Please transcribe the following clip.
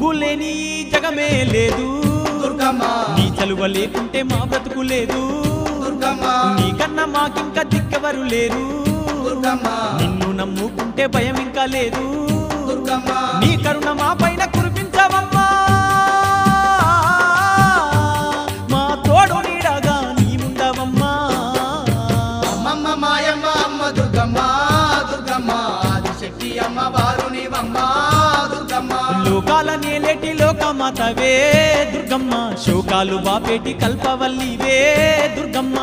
నువ్వు లేని ఈ జగమే లేదు దుర్గమ్మ నీ చలువ లేకుంటే మా బ్రతుకు లేదు దుర్గమ్మ నీకన్నా మాకింకా దిక్కెవరు లేరు దుర్గమ్మ నిన్ను నమ్ముకుంటే భయం ఇంకా లేదు దుర్గమ్మ నీ కరుణ మా పైన కురిపించవమ్మా మా తోడు నీడగా నీవుండవమ్మా అమ్మమ్మ మాయమ్మ అమ్మ దుర్గమ్మ దుర్గమ్మ ఆదిశక్తి అమ్మ వారు నీవమ్మ దుర్గమ్మ లోకాల నేలేటి లోకమాతవే దుర్గమ్మ శోకాలు బాపేటి కల్పవల్లివే దుర్గమ్మ